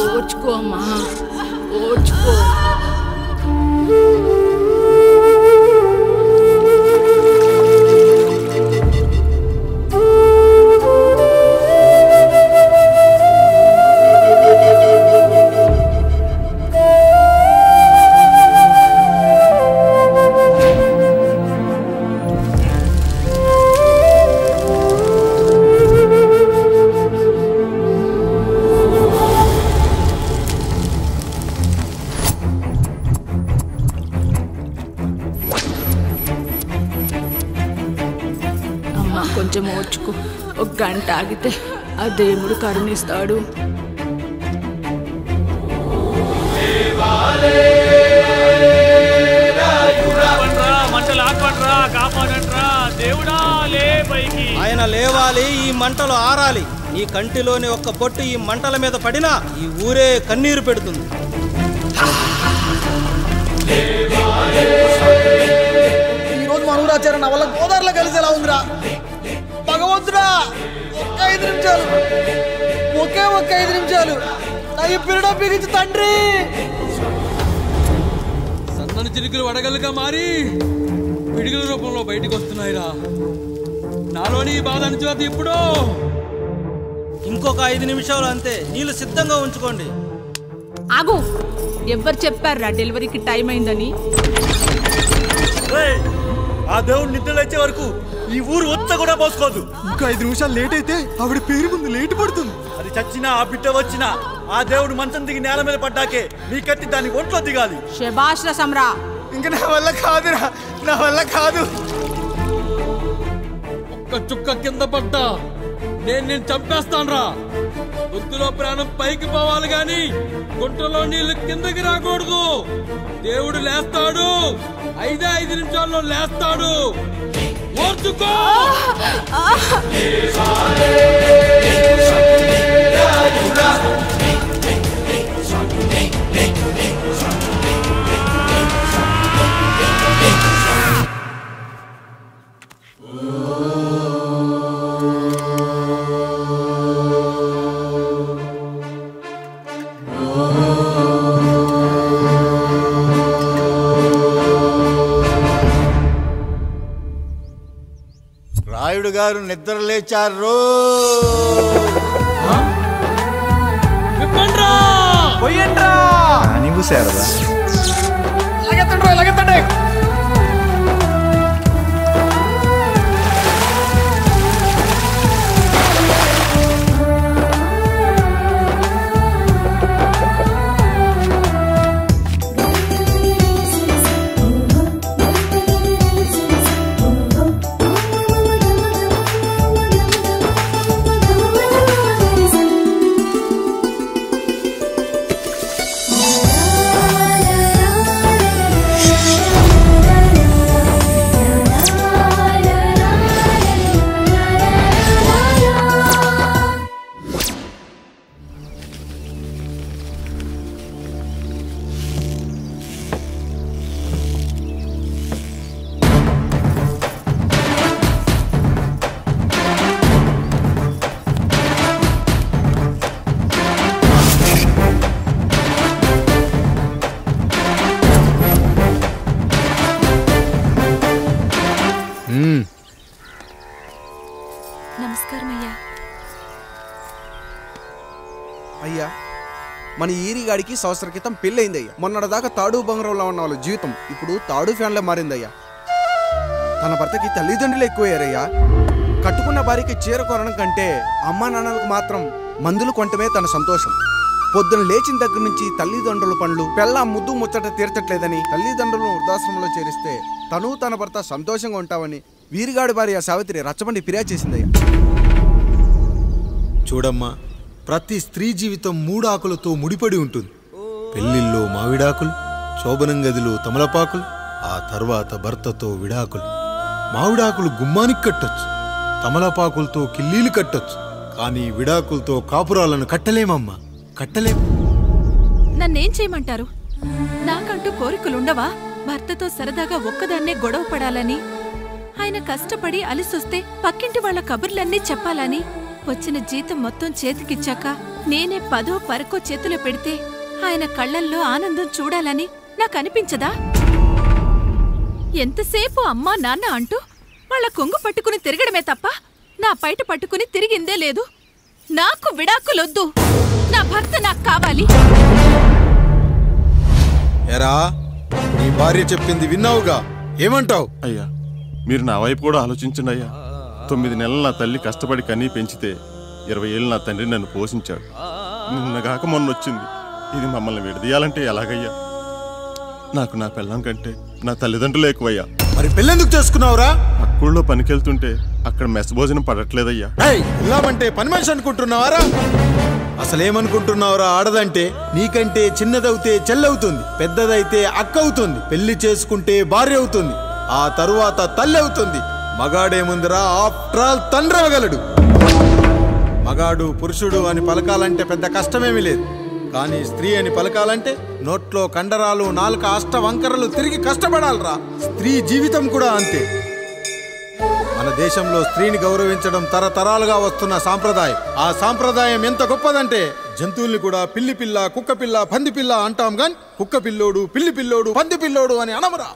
ఓర్చుకో అమ్మా, ఓర్చుకో. కొంచెం ఓర్చుకో, ఒక గంట ఆగితే ఆ దేవుడు కరుణిస్తాడు. ఆయన లేవాలి, ఈ మంటలు ఆరాలి. ఈ కంటిలోని ఒక్క పొట్టు ఈ మంటల మీద పడినా ఈ ఊరే కన్నీరు పెడుతుంది. ఈరోజు మన ఊరాచారం నా వల్ల గోదావరిలో కలిసేలా ఉందిరా. భగవంతుడా, ఒక్క 5 నిమిషాలు, ఒక్క 5 నిమిషాలు నాకు పిల్లడ పిలిచి తండ్రి. సన్నని చిరుకులు వడగలుగా మారి పిడుగుల రూపంలో బయటకు వస్తున్నాయిరా. నాలోని బాధ అనిచోదు. ఇప్పుడు ఇంకొక 5 నిమిషాలు అంతే. నీళ్ళు సిద్ధంగా ఉంచుకోండి. ఆగు, ఎవరు చెప్పారా డెలివరీకి టైం అయిందని? ఆ దేవుడు నిద్ర లేచే వరకు ఈ ఊరు ఒత్త కూడా పోసుకోదు. ఇంకా 5 నిమిషాలు లేట్ అయితే ఆవిడ పేరు ముందు లేట్ పడుతుంది. అది చచ్చినా ఆ బిడ్డ వచ్చినా ఆ దేవుడు మంచం దిగి నేల మీద పడ్డాకే నీ కత్తి దాని ఒంట్లో దిగాలి. శభాష్ రా సమ్రా. ఇంకా నా వల్ల కాదురా, నా వల్ల కాదు. ఒక్క చుక్క కింద పడ్డా నేను చంపేస్తానురా. గొంతులో ప్రాణం పైకి పోవాలి గాని గుంటలో నీళ్లు కిందకి రాకూడదు. దేవుడు లేస్తాడు, 5 నిమిషాల్లో లేస్తాడు. ఓర్చుకో. రాయుడు గారు నిద్ర లేచారు. నీవు శారదా లగెత్తండి. అయ్యా, మన ఈరిగాడికి సంవత్సరం క్రితం పెళ్ళయిందయ్యా. మొన్నటిదాకా తాడు బంగారంలో ఉన్న వాళ్ళ జీవితం ఇప్పుడు తాడు ఫ్యాన్లో మారిందయ్యా. తన భర్తకి తల్లిదండ్రులు ఎక్కువయ్యారయ్యా. కట్టుకున్న భార్యకి చీర కొనడం కంటే అమ్మా నాన్నలకు మాత్రం మందులు కొనటమే తన సంతోషం. పొద్దున లేచిన దగ్గర నుంచి తల్లిదండ్రుల పనులు, పెళ్ళ ముద్దు ముచ్చట తీర్చట్లేదని తల్లిదండ్రులను వృద్ధాశ్రమంలో చేరిస్తే తను తన భర్త సంతోషంగా ఉంటామని వీరిగాడి భార్య సావిత్రి రచ్చబండి ఫిర్యాదు చేసిందయ్యా. చూడమ్మా, ప్రతి స్త్రీ జీవితం 3 ఆకులతో ముడిపడి ఉంటుంది. పెళ్లిల్లో మావిడాకులు, శోభనం గదిలో తమలపాకులు, ఆ తర్వాత భర్తతో విడాకులు. మావిడాకులు గుమ్మానికి కట్టొచ్చు, తమలపాకులతో కిల్లీలు కట్టొచ్చు, కానీ విడాకులతో కాపురాలను కట్టలేమమ్మా, కట్టలేం. నన్నేం చేయమంటారు? నాకంటూ కోరికలుండవా? భర్తతో సరదాగా ఒక్కదాన్నే గొడవ పడాలని, ఆయన కష్టపడి అలిసొస్తే పక్కింటి వాళ్ళ కబుర్లన్నీ చెప్పాలని, వచ్చిన జీతం మొత్తం చేతికిచ్చాక నేనే 10వ పరకో చేతిలో పెడితే ఆయన కళ్ళల్లో ఆనందం చూడాలని నాకనిపించదా? ఎంతసేపు అమ్మా నాన్న అంటూ వాళ్ళ కొంగు పట్టుకుని తిరగడమే తప్ప నా పైట పట్టుకుని తిరిగిందే లేదు. నాకు విడాకులొద్దు, నా భర్త నాకు కావాలి. ఎరా, నీ భార్య చెప్పింది విన్నావుగా, ఏమంటావు? అయ్యా, మీరు నా వైపు కూడా ఆలోచించండి అయ్యా. 9 నెలలు నా తల్లి కష్టపడి కన్నీ పెంచితే 20 ఏళ్ళు నా తండ్రి నన్ను పోషించాడు. నిన్నగాక మొన్న వచ్చింది. ఇది మమ్మల్ని విడదీయాలంటే ఎలాగయ్యా? నాకు నా పిల్లం కంటే నా తల్లిదండ్రులు ఎక్కువయ్యా. మరి పెళ్ళెందుకు చేసుకున్నావురా? అక్కుల్లో పనికెళ్తుంటే అక్కడ మెస్ భోజనం పడట్లేదయ్యా. ఇల్లామంటే పని మనిషి అనుకుంటున్నావారా? అసలేమనుకుంటున్నావురా? ఆడదంటే నీకంటే చిన్నదవుతే చెల్లవుతుంది, పెద్దదైతే అక్క అవుతుంది, పెళ్లి చేసుకుంటే భార్య అవుతుంది, ఆ తరువాత తల్లి అవుతుంది. మగాడేముందిరా, ఆఫ్టర్ ఆల్ తండ్రి అవ్వగలడు. మగాడు పురుషుడు అని పలకాలంటే పెద్ద కష్టమేమీ లేదు. కానీ స్త్రీ అని పలకాలంటే నోట్లో కండరాలు, నాలుక అష్టవంకరలు తిరిగి కష్టపడాలరా. స్త్రీ జీవితం కూడా అంతే. మన దేశంలో స్త్రీని గౌరవించడం తరతరాలుగా వస్తున్న సాంప్రదాయం. ఆ సాంప్రదాయం ఎంత గొప్పదంటే జంతువుల్ని కూడా పిల్లి పిల్ల, కుక్క పిల్ల, పంది పిల్ల అంటాం గాని కుక్క పిల్లోడు, పిల్లి పిల్లోడు, పంది పిల్లోడు అని అనమరా.